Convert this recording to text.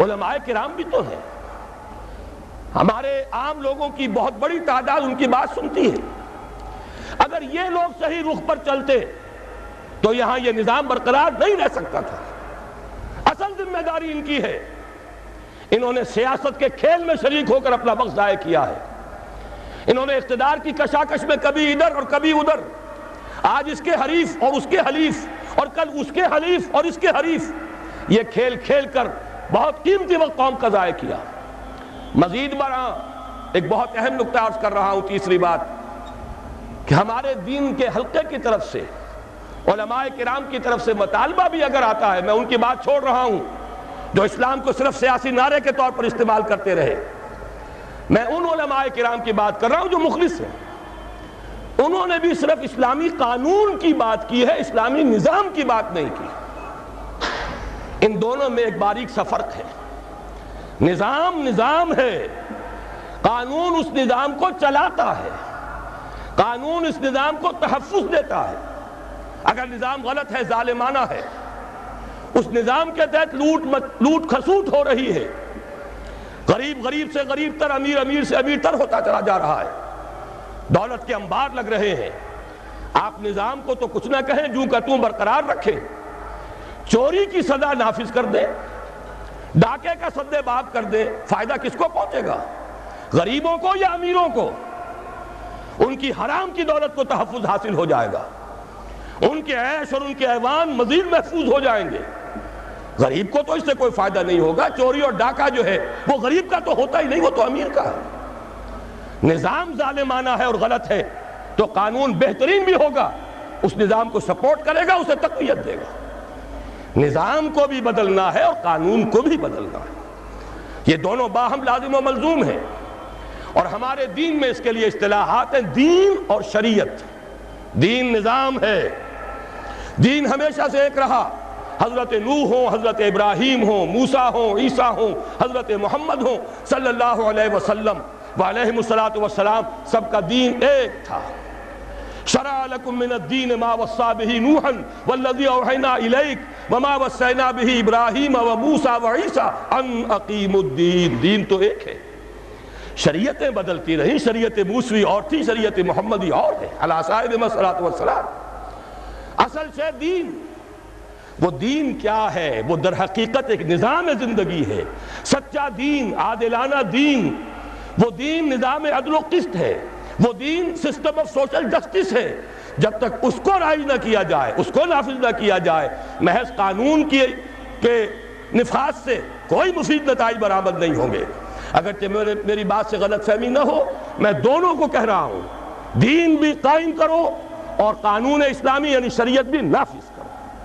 علماء کرام بھی تو ہیں، ہمارے عام لوگوں کی بہت بڑی تعداد ان کی بات سنتی ہے۔ اگر یہ لوگ صحیح رخ پر چلتے تو یہاں یہ نظام برقرار نہیں رہ سکتا تھا۔ اصل ذمہ داری ان کی ہے، انہوں نے سیاست کے کھیل میں شریک ہو کر اپنا وقت ضائع کیا ہے، انہوں نے اقتدار کی کشاکش میں کبھی ادھر اور کبھی ادھر، آج اس کے حریف اور اس کے حلیف اور کل اس کے حلیف اور اس کے حریف، یہ کھیل کھیل کر بہت قیمتی وقت قوم کا ضائع کیا۔ مزید برآں ایک بہت اہم نقطہ عرض کر رہا ہوں، تیسری بات کہ ہمارے دین کے حلقے کی طرف سے، علماء کرام کی طرف سے مطالبہ بھی اگر آتا ہے، میں ان کی بات چھوڑ رہا ہوں جو اسلام کو صرف سیاسی نعرے کے طور پر استعمال کرتے رہے، میں ان علماء کرام کی بات کر رہا ہوں جو مخلص ہیں۔ انہوں نے بھی صرف اسلامی قانون کی بات کی ہے، اسلامی نظام کی بات نہیں کی۔ ان دونوں میں ایک باریک سا فرق ہے۔ نظام نظام ہے، قانون اس نظام کو چلاتا ہے، قانون اس نظام کو تحفظ دیتا ہے۔ اگر نظام غلط ہے، ظالمانہ ہے، اس نظام کے تحت لوٹ کھسوٹ ہو رہی ہے، غریب غریب سے غریب تر، امیر امیر سے امیر تر ہوتا چلا جا رہا ہے، دولت کے انبار لگ رہے ہیں، آپ نظام کو تو کچھ نہ کہیں، جوں کا توں برقرار رکھیں، چوری کی سزا نافذ کر دیں، ڈاکے کا سدے باب کر دیں، فائدہ کس کو پہنچے گا؟ غریبوں کو یا امیروں کو؟ ان کی حرام کی دولت کو تحفظ حاصل ہو جائے گا، ان کے عیش اور ان کے ایوان مزید محفوظ ہو جائیں گے، غریب کو تو اس سے کوئی فائدہ نہیں ہوگا۔ چوری اور ڈاکہ جو ہے وہ غریب کا تو ہوتا ہی نہیں، وہ تو امیر کا ہے۔ نظام ظالمانہ ہے اور غلط ہے تو قانون بہترین بھی ہوگا، اس نظام کو سپورٹ کرے گا، اسے تقویت دے گا۔ نظام کو بھی بدلنا ہے اور قانون کو بھی بدلنا ہے، یہ دونوں باہم لازم و ملزوم ہیں۔ اور ہمارے دین میں اس کے لیے اصطلاحات ہیں، دین اور شریعت۔ دین نظام ہے، دین ہمیشہ سے ایک رہا، حضرت نوح ہوں، حضرت ابراہیم ہوں، موسیٰ ہوں، عیسیٰ ہوں، حضرت محمد ہوں صلی اللہ علیہ وسلم وعلیہم الصلاۃ والسلام، سب کا دین ایک تھا۔ شرع لکم من الدین ما وصی بہ نوحا والذی اوحینا الیک وما وصینا بہ ابراہیم وموسیٰ وعیسیٰ ان اقیموا الدین۔ دین تو ایک ہے، شریعتیں بدلتی رہیں، شریعت موسوی اور تھی، شریعت محمدی اور ہے علی صاحب الصلاۃ والسلام۔ اصل سے دین، وہ دین کیا ہے؟ وہ در حقیقت ایک نظام زندگی ہے، سچا دین، عادلانہ دین، وہ دین نظام عدل و قسط ہے، وہ دین سسٹم آف سوشل جسٹس ہے۔ جب تک اس کو رائج نہ کیا جائے، اس کو نافذ نہ کیا جائے، محض قانون کے نفاذ سے کوئی مفید نتائج برآمد نہیں ہوں گے۔ اگرچہ میری بات سے غلط فہمی نہ ہو، میں دونوں کو کہہ رہا ہوں، دین بھی قائم کرو اور قانون اسلامی یعنی شریعت بھی نافذ کرو۔